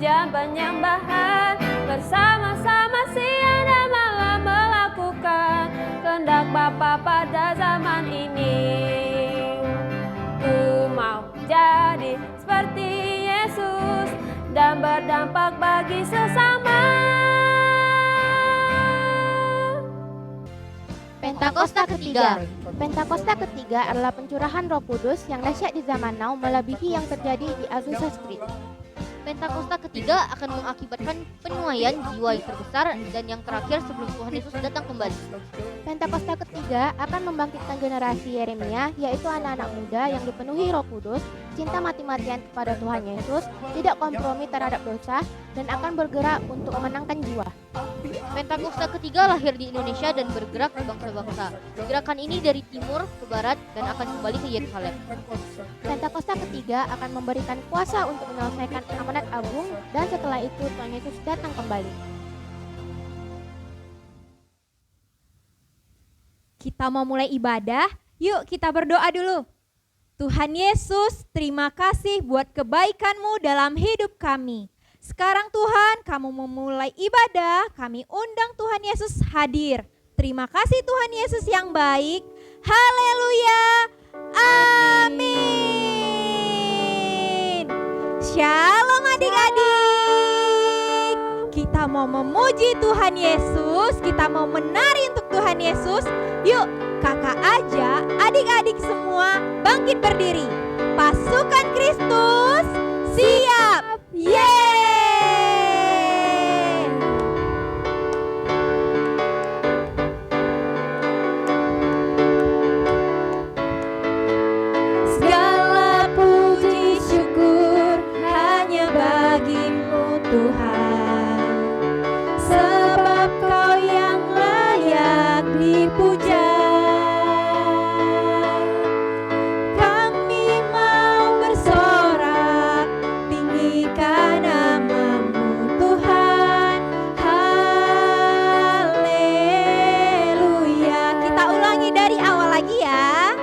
puja penyembahan, bersama-sama siang dan malam melakukan kehendak Bapa pada zaman ini. Ku mau jadi seperti Yesus dan berdampak bagi sesama. Pentakosta ketiga. Pentakosta ketiga adalah pencurahan Roh Kudus yang dahsyat di zaman now melebihi yang terjadi di Azusa Street. Pentakosta ketiga akan mengakibatkan penuaian jiwa yang terbesar dan yang terakhir sebelum Tuhan Yesus datang kembali. Pentakosta ketiga akan membangkitkan generasi Yeremia, yaitu anak-anak muda yang dipenuhi Roh Kudus, cinta mati-matian kepada Tuhan Yesus, tidak kompromi terhadap dosa, dan akan bergerak untuk memenangkan jiwa. Pentakosta ketiga lahir di Indonesia dan bergerak di bangsa-bangsa. Gerakan ini dari timur ke barat dan akan kembali ke Yerusalem. Pentakosta ketiga akan memberikan kuasa untuk menyelesaikan amanat agung, dan setelah itu Tuhan Yesus datang kembali. Kita mau mulai ibadah, yuk kita berdoa dulu. Tuhan Yesus, terima kasih buat kebaikan-Mu dalam hidup kami. Sekarang Tuhan, kamu memulai ibadah, kami undang Tuhan Yesus hadir. Terima kasih Tuhan Yesus yang baik. Haleluya. Amin. Shalom adik-adik. Kita mau memuji Tuhan Yesus, kita mau menari untuk Tuhan Yesus. Yuk, kakak aja, adik-adik semua bangkit berdiri. Pasukan Kristus, siap. Yeay! Segala puji syukur hanya bagi-Mu Tuhan, sebab Kau yang layak dipuja. Kami mau bersorak, tinggikan nama-Mu Tuhan. Haleluya. Kita ulangi dari awal lagi ya.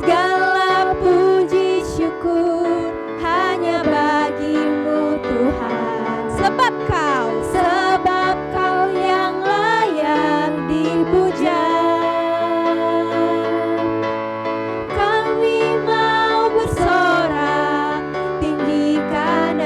Segala puji syukur hanya bagi-Mu Tuhan, sebab Kau yang layak dipuja. Kami mau bersorak, tinggikan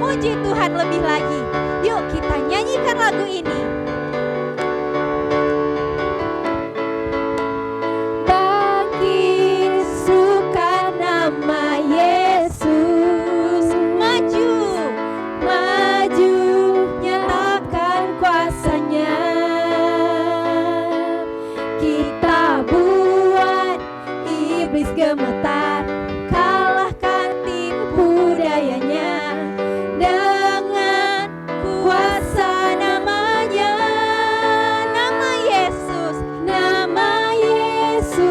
memuji Tuhan lebih lagi. Yuk kita nyanyikan lagu ini. Bangkit serukan nama Yesus. Maju, maju, nyatakan kuasanya. Kita buat iblis gemetar, kalahkan tipu dayanya dengan kuasa namanya. Nama Yesus, nama Yesus,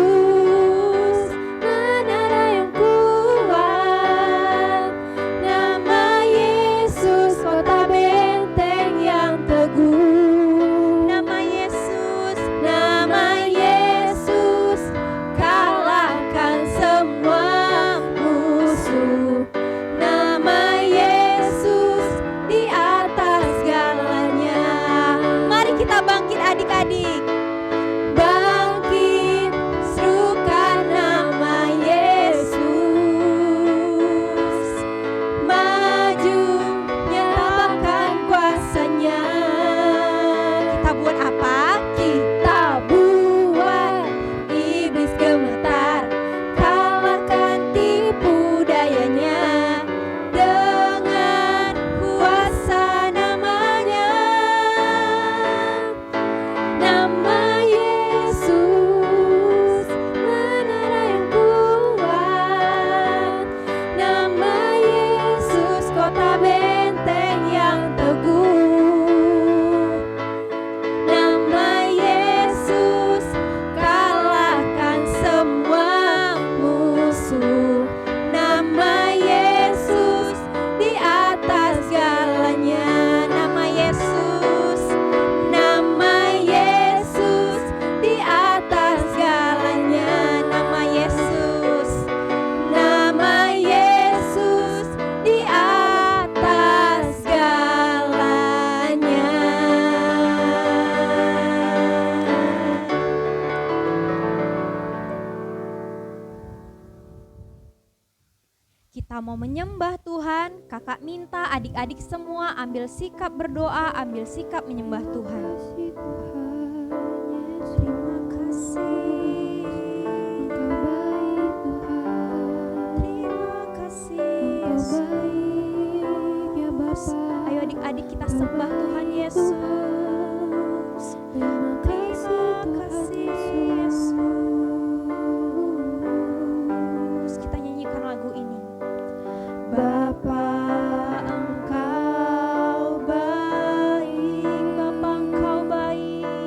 menara yang kuat. Nama Yesus, kota benteng yang teguh. Nama Yesus, nama Yesus, kalahkan semua musuh. Nama Yesus di atas segalanya. Mari kita bangkit adik-adik. Bangkit, serukan nama Yesus. Maju, nyatakan kuasanya. Kita buat apa? Kita buat iblis gemetar, kalahkan tipu dayanya dengan kuasa namanya. Nama Yesus, menara yang kuat. Nama Yesus, kota benteng yang teguh. Nama Yesus, kalahkan semua musuh. Nama Yesus di atas segalanya. Nama Yesus, nama Yesus di atas segalanya. Nama Yesus, nama Yesus di atas segalanya. Kita mau menyembah Tuhan. Kakak minta adik-adik semua ambil sikap berdoa, ambil sikap menyembah Tuhan. Terima kasih, terima kasih Yesus. Ayo adik-adik kita sembah Tuhan Yesus. Terima kasih Yesus. Kita nyanyikan lagu ini. Bapa engkau baik, Bapa engkau baik.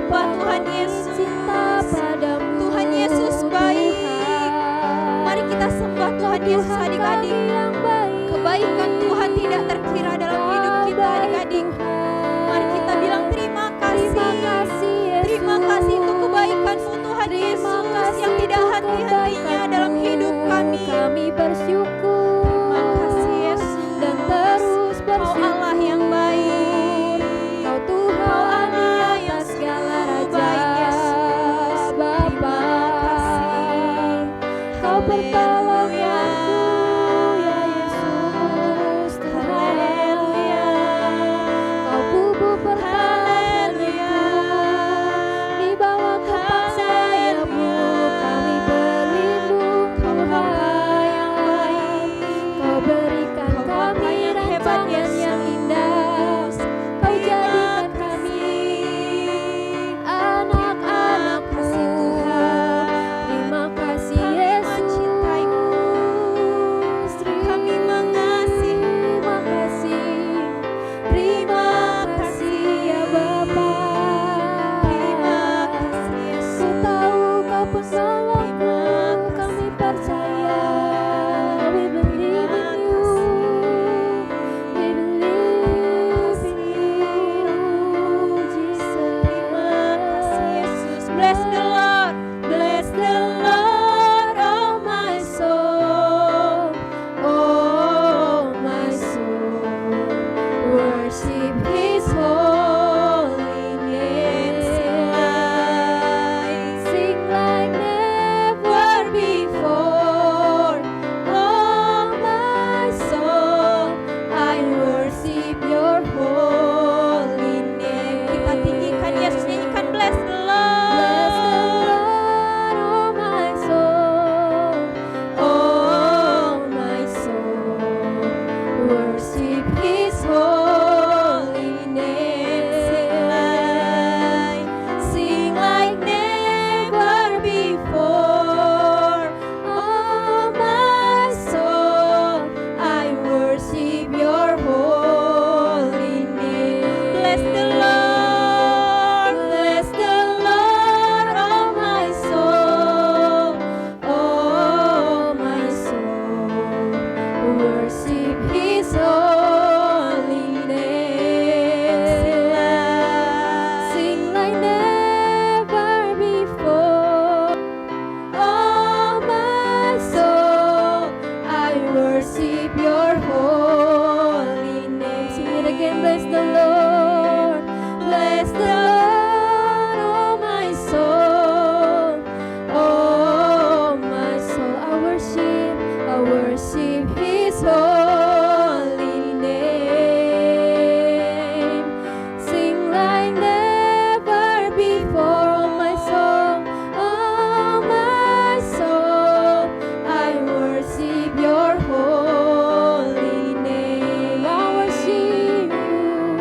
Bapa, Tuhan Yesus. cinta padamu Tuhan Yesus baik. Mari kita sembah Tuhan Yesus adik-adik. yang baik. Kebaikan Tuhan tidak terkira dalam hidup kita adik-adik. Mari kita bilang terima kasih. Terima kasih untuk kebaikan-Mu Tuhan Yesus yang tidak henti-hentinya dalam hidup kami. Kami bersyukur Terima kasih Yesus. dan terus Kau bersyukur. Allah yang baik. Kau Tuhan di Allah yang atas segala sungguh raja. baik, Yesus. Bapa, Terima Kau kasih. pertolonganku ya Yesus Tuhan. Haleluya. Kau bubuk pertolonganku, di bawah kepak sayap-Mu kami berlindung Tuhan. Kau berikan Kau Bapa kami yang hebat, rancangan yang Yesus. indah. Kau jadikan kami anak-anak-Mu. kasih Tuhan. Terima kasih Kami Yesus. mencintai-Mu. Kami mengasihi. Terima kasih. Terima kasih ya Bapa. Terima kasih Yesus. Ku tahu Kau penolongku, kami percaya. We believe in You. We believe in You, Jesus. Terima kasih Yesus. Bless the Lord. Bless the Lord, oh my soul. Oh my soul, worship His holy name. Sing like never before. Oh my soul, I worship Your holy name. Kita tinggikan Yesus, nyanyikan bless the Bless the Lord. Lord, oh my soul. Oh my soul, worship His holy name. Sing like never before. Oh my soul, I worship Your holy name. Bless the Lord. Bless the Lord, oh my soul. Oh my soul, worship His holy name. Sing like never before. Oh my soul, I worship Your holy name. Sing it again. Bless the Lord. Bless the Lord, oh my soul. Oh my soul, I worship His holy name. Sing like never before, oh my soul. Oh my soul, I worship Your holy name. I worship You.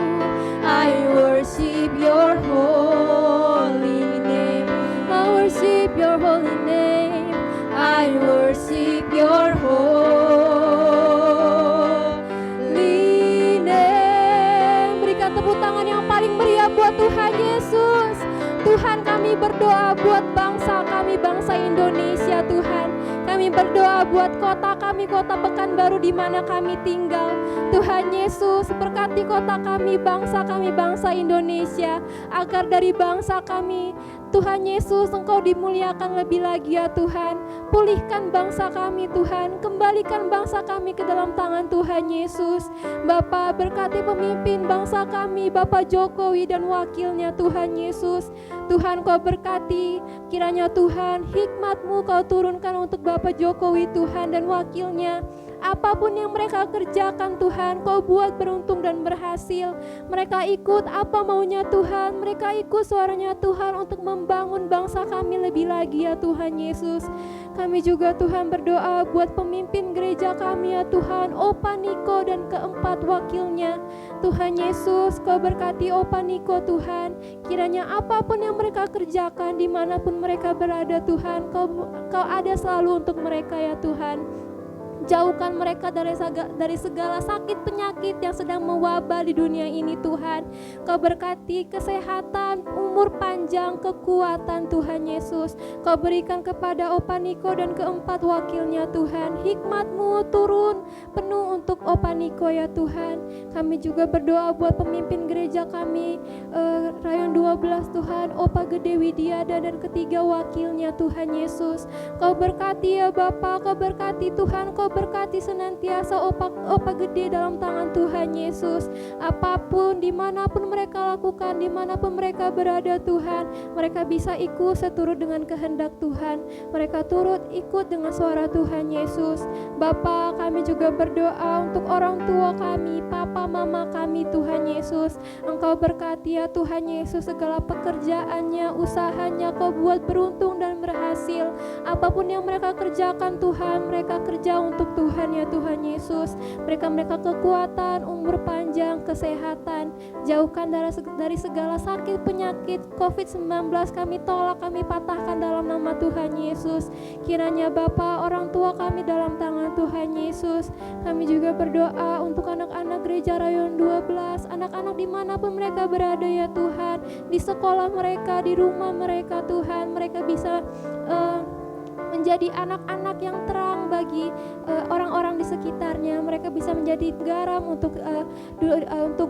I worship Your holy name. I worship Your holy name. I worship Your holy name. Berikan tepuk tangan yang paling meriah buat Tuhan Yesus. Tuhan, kami berdoa buat bangsa kami, bangsa Indonesia Tuhan. Kami berdoa buat kota kami, kota Pekanbaru di mana kami tinggal. Tuhan Yesus, berkati kota kami, bangsa Indonesia. Agar dari bangsa kami, Tuhan Yesus, Engkau dimuliakan lebih lagi ya Tuhan. Pulihkan bangsa kami Tuhan, kembalikan bangsa kami ke dalam tangan Tuhan Yesus. Bapa, berkati pemimpin bangsa kami, Bapak Jokowi dan wakilnya Tuhan Yesus. Tuhan, Kau berkati, kiranya Tuhan hikmat-Mu Kau turunkan untuk Bapak Jokowi Tuhan dan wakilnya. Apapun yang mereka kerjakan Tuhan, Kau buat beruntung dan berhasil. Mereka ikut apa maunya Tuhan, mereka ikut suaranya Tuhan untuk membangun bangsa kami lebih lagi ya Tuhan Yesus. Kami juga Tuhan berdoa buat pemimpin gereja kami ya Tuhan, Opa Niko dan keempat wakilnya. Tuhan Yesus, Kau berkati Opa Niko Tuhan. Kiranya apapun yang mereka kerjakan, dimanapun mereka berada Tuhan, Kau ada selalu untuk mereka ya Tuhan. jauhkan mereka dari segala sakit penyakit yang sedang mewabah di dunia ini Tuhan. Kau berkati kesehatan, umur panjang, kekuatan Tuhan Yesus. Kau berikan kepada Opa Niko dan keempat wakilnya Tuhan, hikmat-Mu turun penuh untuk Opa Niko ya Tuhan. Kami juga berdoa buat pemimpin gereja kami, Rayon 12 Tuhan, Opa Gede Widiada dan ketiga wakilnya Tuhan Yesus. Kau berkati ya Bapa, Kau berkati Tuhan, Kau berkati senantiasa Opa Gede dalam tangan Tuhan Yesus. Apapun, dimanapun mereka lakukan, dimanapun mereka berada Tuhan, mereka bisa ikut seturut dengan kehendak Tuhan. Mereka turut ikut dengan suara Tuhan Yesus. Bapa, kami juga berdoa untuk orang tua kami, papa mama kami Tuhan Yesus. Engkau berkati ya Tuhan Yesus, segala pekerjaannya, usahanya Kau buat beruntung dan berhasil. Apapun yang mereka kerjakan Tuhan, mereka kerja untuk Tuhan ya Tuhan Yesus. Mereka kekuatan, umur panjang, kesehatan. Jauhkan dari segala sakit penyakit COVID-19 kami tolak, kami patahkan dalam nama Tuhan Yesus. Kiranya Bapa, orang tua kami dalam tangan Tuhan Yesus. Kami juga berdoa untuk anak-anak gereja Rayon 12, anak-anak dimanapun mereka berada ya Tuhan, di sekolah mereka, di rumah mereka Tuhan, mereka bisa menjadi anak-anak yang terang bagi orang-orang di sekitarnya. Mereka bisa menjadi garam untuk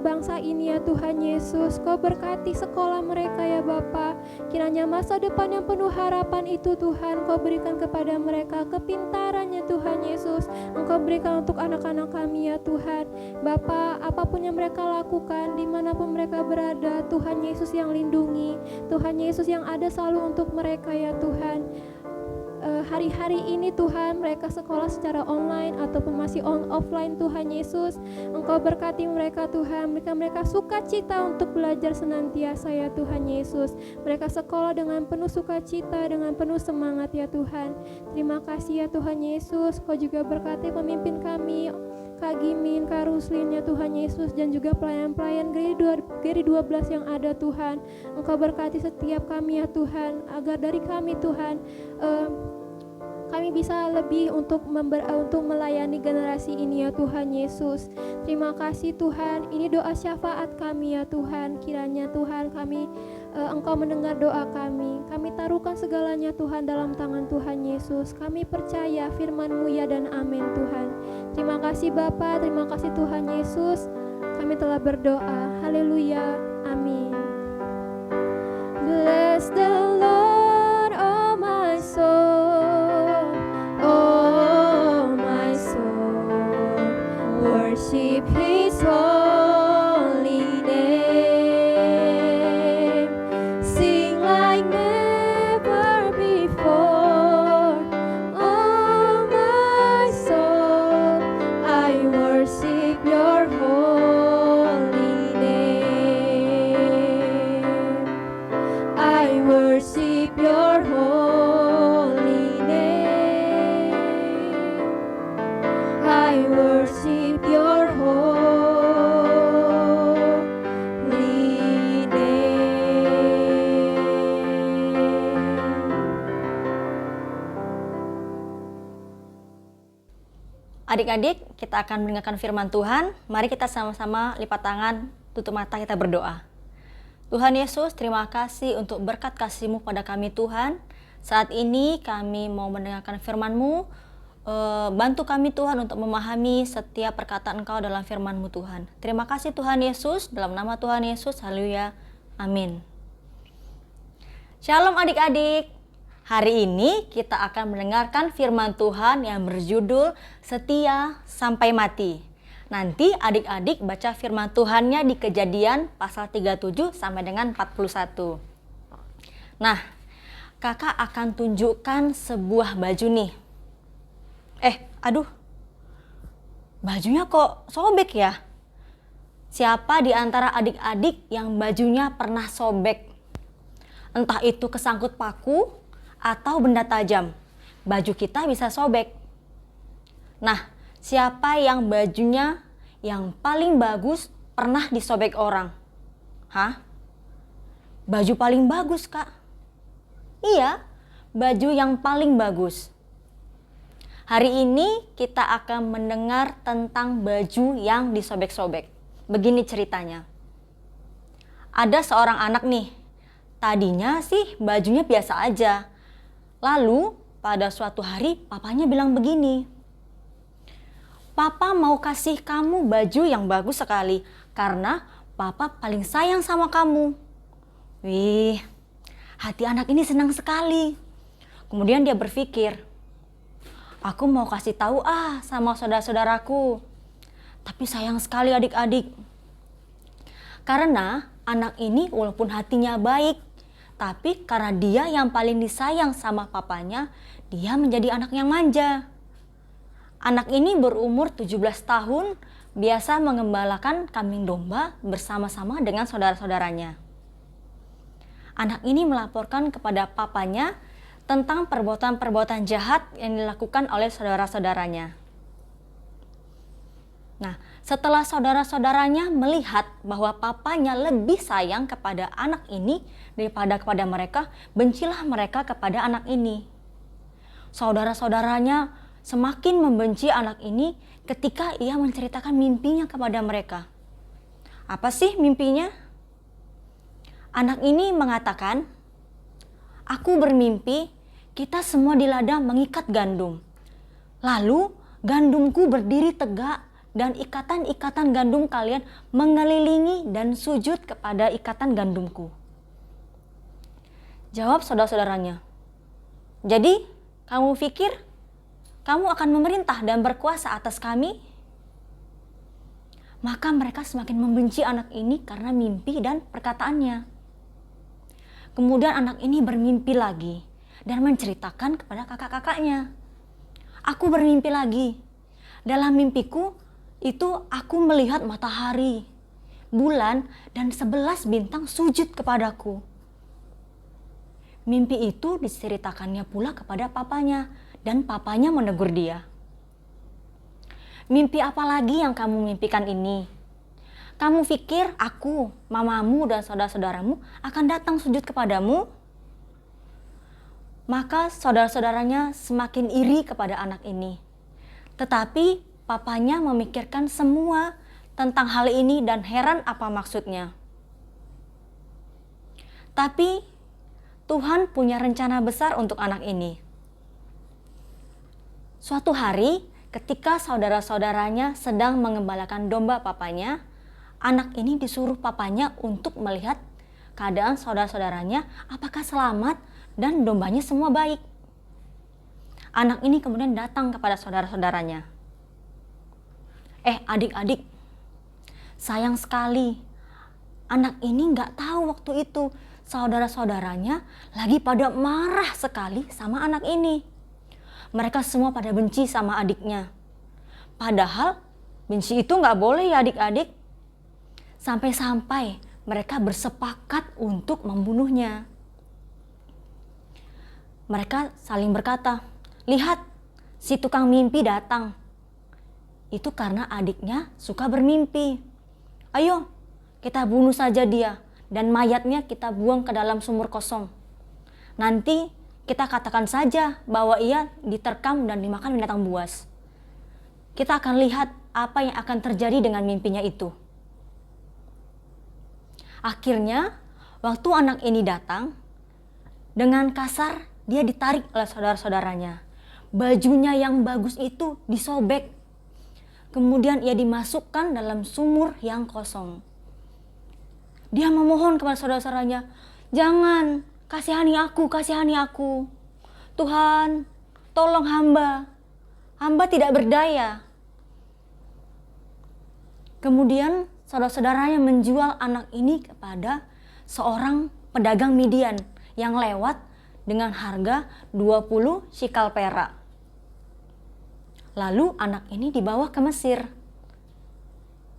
bangsa ini ya Tuhan Yesus. Kau berkati sekolah mereka ya Bapa. Kiranya masa depan yang penuh harapan itu Tuhan Kau berikan kepada mereka, kepintarannya Tuhan Yesus Engkau berikan untuk anak-anak kami ya Tuhan. Bapa, apapun yang mereka lakukan, dimanapun mereka berada, Tuhan Yesus yang lindungi, Tuhan Yesus yang ada selalu untuk mereka ya Tuhan. Hari-hari ini Tuhan, mereka sekolah secara online ataupun masih offline Tuhan Yesus, Engkau berkati mereka Tuhan, mereka sukacita untuk belajar senantiasa ya Tuhan Yesus. Mereka sekolah dengan penuh sukacita, dengan penuh semangat ya Tuhan. Terima kasih ya Tuhan Yesus. Kau juga berkati pemimpin kami, Kak Gimin, Kak Ruslin ya Tuhan Yesus, dan juga pelayan-pelayan Geri 12 yang ada Tuhan. Engkau berkati setiap kami ya Tuhan, agar dari kami Tuhan kami bisa lebih untuk melayani generasi ini ya Tuhan Yesus. Terima kasih Tuhan, ini doa syafaat kami ya Tuhan. Kiranya Tuhan Engkau mendengar doa kami. Kami taruhkan segalanya Tuhan dalam tangan Tuhan Yesus. Kami percaya firman-Mu ya dan amin Tuhan. Terima kasih Bapa, terima kasih Tuhan Yesus. Kami telah berdoa. Haleluya. Amin. Bless the Lord, oh my soul, oh my soul, worship His holy name, sing like never before, oh my soul, I worship Your holy name, I worship Your holy name, I worship Your holy name. Adik-adik, kita akan mendengarkan firman Tuhan. Mari kita sama-sama lipat tangan, tutup mata, kita berdoa. Tuhan Yesus, terima kasih untuk berkat kasih-Mu pada kami Tuhan. Saat ini kami mau mendengarkan firman-Mu. Bantu kami Tuhan untuk memahami setiap perkataan Engkau dalam firman-Mu Tuhan. Terima kasih Tuhan Yesus, dalam nama Tuhan Yesus, haleluya, amin. Shalom adik-adik. Hari ini kita akan mendengarkan firman Tuhan yang berjudul Setia Sampai Mati. Nanti adik-adik baca firman Tuhannya di Kejadian pasal 37 sampai dengan 41. Nah, kakak akan tunjukkan sebuah baju nih. Bajunya kok sobek ya? Siapa di antara adik-adik yang bajunya pernah sobek? Entah itu kesangkut paku atau benda tajam, baju kita bisa sobek. Nah, siapa yang bajunya yang paling bagus pernah disobek orang? Hah? Baju paling bagus, Kak? Iya, baju yang paling bagus. Hari ini kita akan mendengar tentang baju yang disobek-sobek. Begini ceritanya. Ada seorang anak nih, tadinya sih bajunya biasa aja. Lalu pada suatu hari papanya bilang begini, "Papa mau kasih kamu baju yang bagus sekali karena papa paling sayang sama kamu." Wih, hati anak ini senang sekali. Kemudian dia berpikir, aku mau kasih tahu sama saudara-saudaraku. Tapi sayang sekali adik-adik. Karena anak ini walaupun hatinya baik, tapi karena dia yang paling disayang sama papanya, dia menjadi anak yang manja. Anak ini berumur 17 tahun, biasa mengembalakan kambing domba bersama-sama dengan saudara-saudaranya. Anak ini melaporkan kepada papanya tentang perbuatan-perbuatan jahat yang dilakukan oleh saudara-saudaranya. Nah, setelah saudara-saudaranya melihat bahwa papanya lebih sayang kepada anak ini daripada kepada mereka, bencilah mereka kepada anak ini. Saudara-saudaranya semakin membenci anak ini ketika ia menceritakan mimpinya kepada mereka. Apa sih mimpinya? Anak ini mengatakan, aku bermimpi kita semua di ladang mengikat gandum. Lalu gandumku berdiri tegak dan ikatan-ikatan gandum kalian mengelilingi dan sujud kepada ikatan gandumku. Jawab saudara-saudaranya, jadi kamu pikir kamu akan memerintah dan berkuasa atas kami? Maka mereka semakin membenci anak ini karena mimpi dan perkataannya. Kemudian anak ini bermimpi lagi dan menceritakan kepada kakak-kakaknya. Aku bermimpi lagi. Dalam mimpiku itu aku melihat matahari, bulan, dan 11 bintang sujud kepadaku. Mimpi itu diceritakannya pula kepada papanya dan papanya menegur dia. Mimpi apa lagi yang kamu mimpikan ini? Kamu pikir aku, mamamu, dan saudara-saudaramu akan datang sujud kepadamu? Maka saudara-saudaranya semakin iri kepada anak ini. Tetapi papanya memikirkan semua tentang hal ini dan heran apa maksudnya. Tapi Tuhan punya rencana besar untuk anak ini. Suatu hari ketika saudara-saudaranya sedang mengembalakan domba papanya, anak ini disuruh papanya untuk melihat keadaan saudara-saudaranya apakah selamat dan dombanya semua baik. Anak ini kemudian datang kepada saudara-saudaranya. Adik-adik, sayang sekali. Anak ini gak tahu waktu itu saudara-saudaranya lagi pada marah sekali sama anak ini. Mereka semua pada benci sama adiknya. Padahal benci itu gak boleh ya adik-adik. Sampai-sampai mereka bersepakat untuk membunuhnya. Mereka saling berkata, lihat si tukang mimpi datang. Itu karena adiknya suka bermimpi. Ayo kita bunuh saja dia dan mayatnya kita buang ke dalam sumur kosong. Nanti kita katakan saja bahwa ia diterkam dan dimakan binatang buas. Kita akan lihat apa yang akan terjadi dengan mimpinya itu. Akhirnya waktu anak ini datang, dengan kasar dia ditarik oleh saudara-saudaranya. Bajunya yang bagus itu disobek. Kemudian ia dimasukkan dalam sumur yang kosong. Dia memohon kepada saudara-saudaranya, jangan, kasihani aku. Tuhan, tolong hamba tidak berdaya. Kemudian saudara-saudaranya menjual anak ini kepada seorang pedagang Midian yang lewat dengan harga 20 shikal perak. Lalu anak ini dibawa ke Mesir.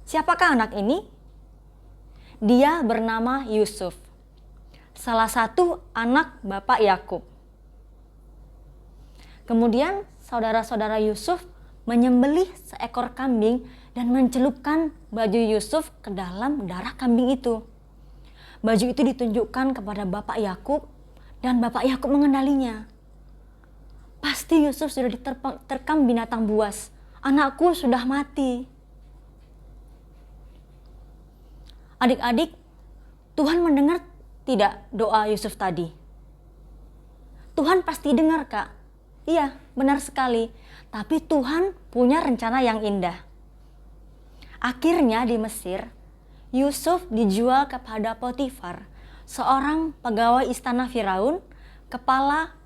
Siapakah anak ini? Dia bernama Yusuf, salah satu anak Bapak Yakub. Kemudian saudara-saudara Yusuf menyembelih seekor kambing dan mencelupkan baju Yusuf ke dalam darah kambing itu. Baju itu ditunjukkan kepada Bapak Yakub dan Bapak Yakub mengenalinya. Pasti Yusuf sudah diterkam binatang buas. Anakku sudah mati. Adik-adik, Tuhan mendengar tidak doa Yusuf tadi? Tuhan pasti dengar, Kak. Iya, benar sekali. Tapi Tuhan punya rencana yang indah. Akhirnya di Mesir, Yusuf dijual kepada Potifar, seorang pegawai istana Firaun, kepala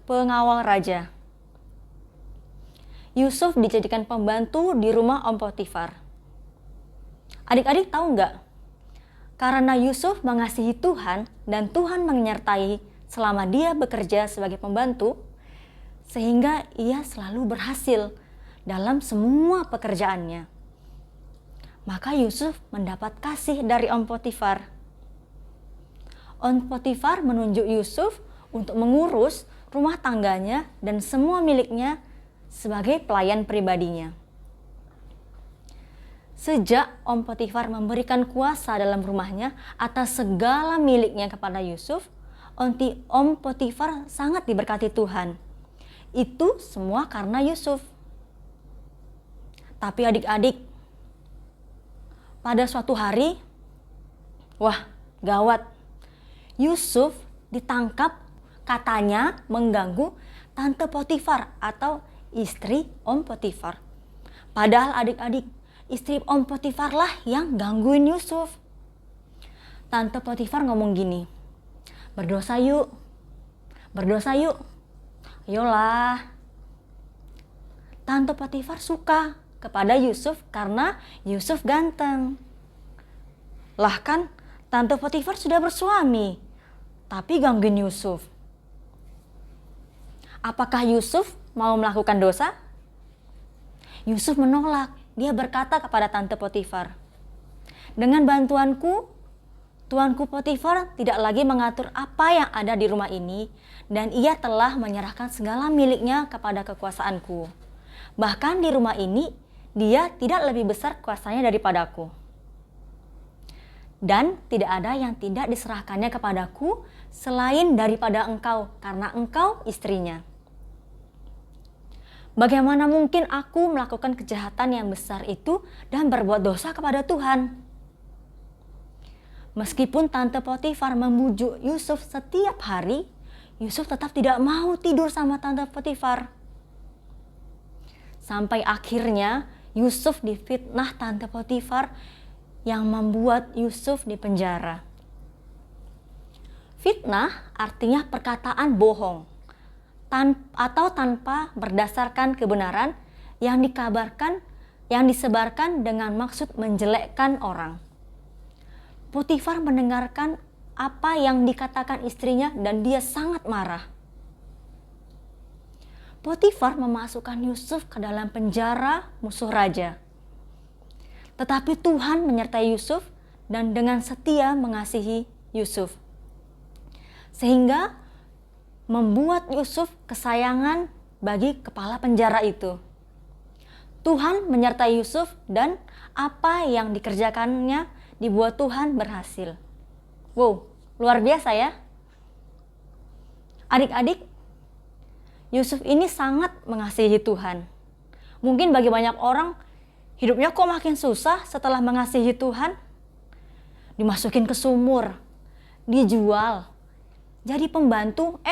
pengawal raja. Yusuf dijadikan pembantu di rumah Om Potifar. Adik-adik tahu nggak? Karena Yusuf mengasihi Tuhan dan Tuhan menyertai selama dia bekerja sebagai pembantu, sehingga ia selalu berhasil dalam semua pekerjaannya. Maka Yusuf mendapat kasih dari Om Potifar. Om Potifar menunjuk Yusuf untuk mengurus rumah tangganya dan semua miliknya sebagai pelayan pribadinya. Sejak Om Potifar memberikan kuasa dalam rumahnya atas segala miliknya kepada Yusuf, Om Potifar sangat diberkati Tuhan. Itu semua karena Yusuf. Tapi adik-adik, pada suatu hari, wah gawat, Yusuf ditangkap katanya mengganggu Tante Potifar atau istri Om Potifar. Padahal adik-adik, istri Om Potifar lah yang gangguin Yusuf. Tante Potifar ngomong gini, berdosa yuk, ayolah. Tante Potifar suka kepada Yusuf karena Yusuf ganteng. Lah kan, Tante Potifar sudah bersuami, tapi gangguin Yusuf. Apakah Yusuf mau melakukan dosa? Yusuf menolak. Dia berkata kepada Tante Potifar, dengan bantuanku, tuanku Potifar tidak lagi mengatur apa yang ada di rumah ini, dan ia telah menyerahkan segala miliknya kepada kekuasaanku. Bahkan di rumah ini, dia tidak lebih besar kuasanya daripadaku. Dan tidak ada yang tidak diserahkannya kepadaku selain daripada engkau, karena engkau istrinya. Bagaimana mungkin aku melakukan kejahatan yang besar itu dan berbuat dosa kepada Tuhan? Meskipun Tante Potifar membujuk Yusuf setiap hari, Yusuf tetap tidak mau tidur sama Tante Potifar. Sampai akhirnya Yusuf difitnah Tante Potifar yang membuat Yusuf dipenjara. Fitnah artinya perkataan bohong atau tanpa berdasarkan kebenaran yang disebarkan dengan maksud menjelekkan orang. Potifar mendengarkan apa yang dikatakan istrinya dan dia sangat marah. Potifar memasukkan Yusuf ke dalam penjara musuh raja. Tetapi Tuhan menyertai Yusuf dan dengan setia mengasihi Yusuf, sehingga membuat Yusuf kesayangan bagi kepala penjara itu. Tuhan menyertai Yusuf dan apa yang dikerjakannya dibuat Tuhan berhasil. Wow, luar biasa ya. Adik-adik, Yusuf ini sangat mengasihi Tuhan. Mungkin bagi banyak orang, hidupnya kok makin susah setelah mengasihi Tuhan. Dimasukin ke sumur, dijual, jadi pembantu,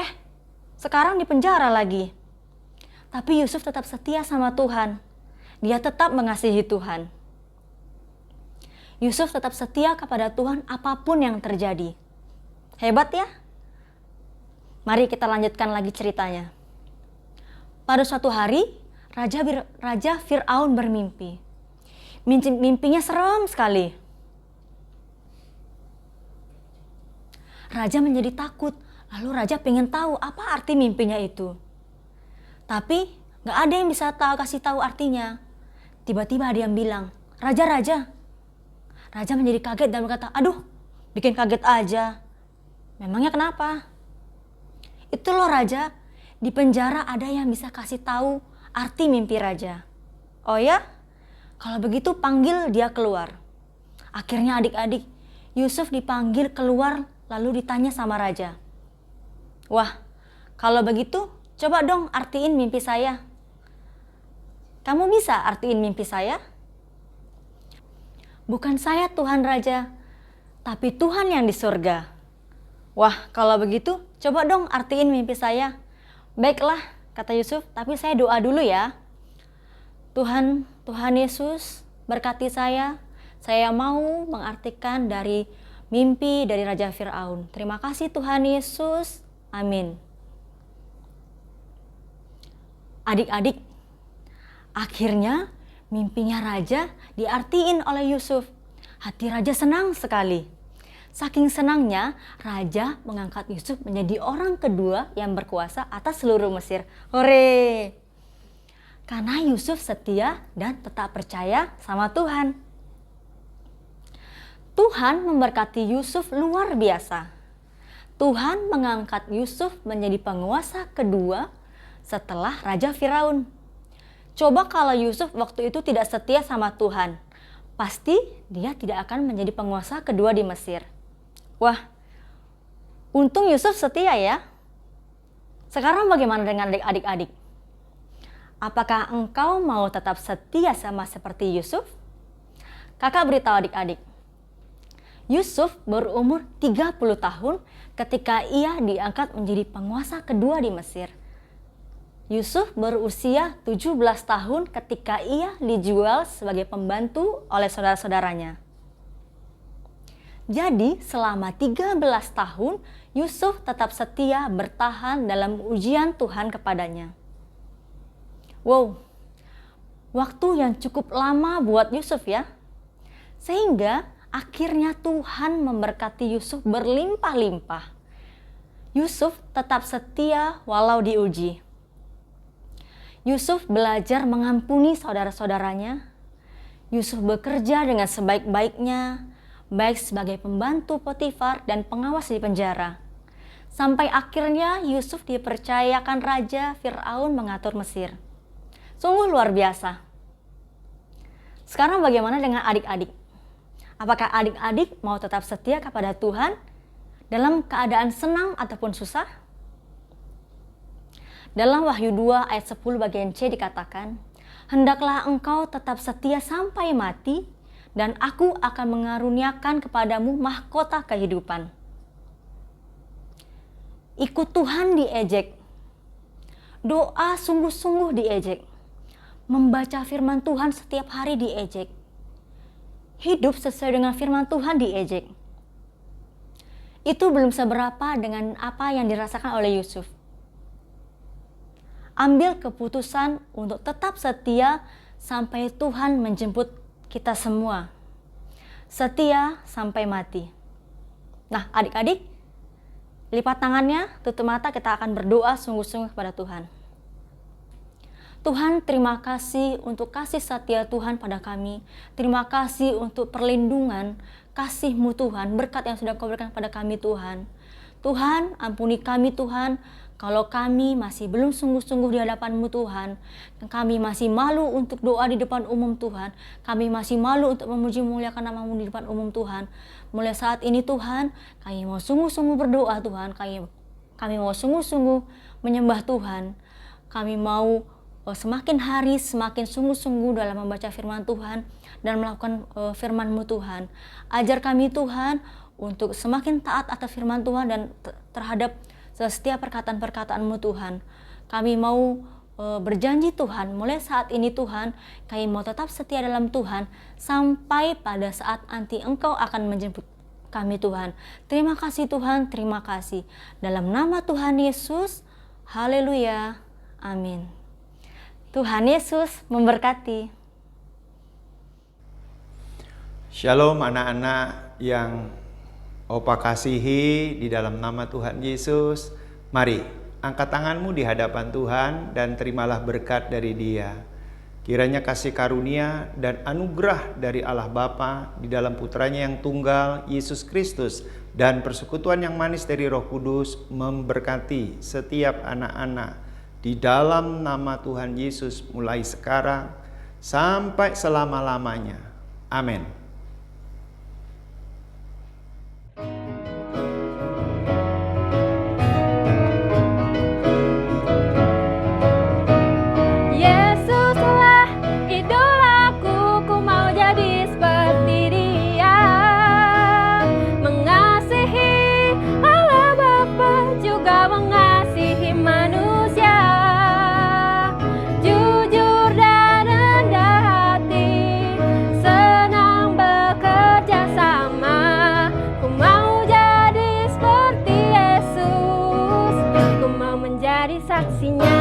sekarang di penjara lagi. Tapi Yusuf tetap setia sama Tuhan. Dia tetap mengasihi Tuhan. Yusuf tetap setia kepada Tuhan apapun yang terjadi. Hebat ya? Mari kita lanjutkan lagi ceritanya. Pada suatu hari, Raja Fir'aun bermimpi. Mimpinya serem sekali. Raja menjadi takut. Lalu Raja pengen tahu apa arti mimpinya itu. Tapi gak ada yang bisa kasih tahu artinya. Tiba-tiba ada yang bilang, Raja. Raja menjadi kaget dan berkata, aduh, bikin kaget aja. Memangnya kenapa? Itu loh Raja, di penjara ada yang bisa kasih tahu arti mimpi Raja. Oh ya? Kalau begitu panggil dia keluar. Akhirnya adik-adik, Yusuf dipanggil keluar lalu ditanya sama Raja. Wah, kalau begitu coba dong artiin mimpi saya. Kamu bisa artiin mimpi saya? Bukan saya Tuhan Raja, tapi Tuhan yang di surga. Wah, kalau begitu coba dong artiin mimpi saya. Baiklah, kata Yusuf, tapi saya doa dulu ya. Tuhan Yesus berkati saya mau mengartikan dari mimpi dari Raja Firaun. Terima kasih Tuhan Yesus, amin. Adik-adik, akhirnya mimpinya Raja diartiin oleh Yusuf. Hati Raja senang sekali. Saking senangnya, Raja mengangkat Yusuf menjadi orang kedua yang berkuasa atas seluruh Mesir. Hore! Karena Yusuf setia dan tetap percaya sama Tuhan. Tuhan memberkati Yusuf luar biasa. Tuhan mengangkat Yusuf menjadi penguasa kedua setelah Raja Firaun. Coba kalau Yusuf waktu itu tidak setia sama Tuhan, pasti dia tidak akan menjadi penguasa kedua di Mesir. Wah, untung Yusuf setia ya. Sekarang bagaimana dengan adik-adik? Apakah engkau mau tetap setia sama seperti Yusuf? Kakak beritahu adik-adik. Yusuf berumur 30 tahun ketika ia diangkat menjadi penguasa kedua di Mesir. Yusuf berusia 17 tahun ketika ia dijual sebagai pembantu oleh saudara-saudaranya. Jadi selama 13 tahun Yusuf tetap setia bertahan dalam ujian Tuhan kepadanya. Wow, waktu yang cukup lama buat Yusuf ya. Sehingga akhirnya Tuhan memberkati Yusuf berlimpah-limpah. Yusuf tetap setia walau diuji. Yusuf belajar mengampuni saudara-saudaranya. Yusuf bekerja dengan sebaik-baiknya, baik sebagai pembantu Potifar dan pengawas di penjara. Sampai akhirnya Yusuf dipercayakan Raja Firaun mengatur Mesir. Sungguh luar biasa. Sekarang bagaimana dengan adik-adik? Apakah adik-adik mau tetap setia kepada Tuhan dalam keadaan senang ataupun susah? Dalam Wahyu 2 ayat 10 bagian C dikatakan, "Hendaklah engkau tetap setia sampai mati, dan aku akan mengaruniakan kepadamu mahkota kehidupan." Ikut Tuhan diejek. Doa sungguh-sungguh diejek. Membaca firman Tuhan setiap hari diejek. Hidup sesuai dengan firman Tuhan diejek. Itu belum seberapa dengan apa yang dirasakan oleh Yusuf. Ambil keputusan untuk tetap setia sampai Tuhan menjemput kita semua. Setia sampai mati. Nah, adik-adik, lipat tangannya, tutup mata, kita akan berdoa sungguh-sungguh kepada Tuhan. Tuhan, terima kasih untuk kasih setia Tuhan pada kami. Terima kasih untuk perlindungan, kasih-Mu Tuhan, berkat yang sudah Kau berikan pada kami Tuhan. Tuhan, ampuni kami Tuhan, kalau kami masih belum sungguh-sungguh di hadapan-Mu Tuhan. Kami masih malu untuk doa di depan umum Tuhan. Kami masih malu untuk memuji memuliakan nama-Mu di depan umum Tuhan. Mulai saat ini Tuhan, kami mau sungguh-sungguh berdoa Tuhan. Kami mau sungguh-sungguh menyembah Tuhan. Kami mau semakin hari semakin sungguh-sungguh dalam membaca firman Tuhan dan melakukan firman-Mu Tuhan. Ajar kami Tuhan untuk semakin taat atas firman Tuhan dan terhadap setiap perkataan-perkataan-Mu Tuhan. Kami mau berjanji Tuhan, mulai saat ini Tuhan, kami mau tetap setia dalam Tuhan sampai pada saat nanti Engkau akan menjemput kami Tuhan. Terima kasih Tuhan, terima kasih. Dalam nama Tuhan Yesus, haleluya, amin. Tuhan Yesus memberkati. Shalom anak-anak yang Opa kasihi di dalam nama Tuhan Yesus. Mari angkat tanganmu di hadapan Tuhan dan terimalah berkat dari Dia. Kiranya kasih karunia dan anugerah dari Allah Bapa di dalam Putranya yang tunggal, Yesus Kristus, dan persekutuan yang manis dari Roh Kudus memberkati setiap anak-anak di dalam nama Tuhan Yesus mulai sekarang sampai selama-lamanya. Amin. menjadi saksinya.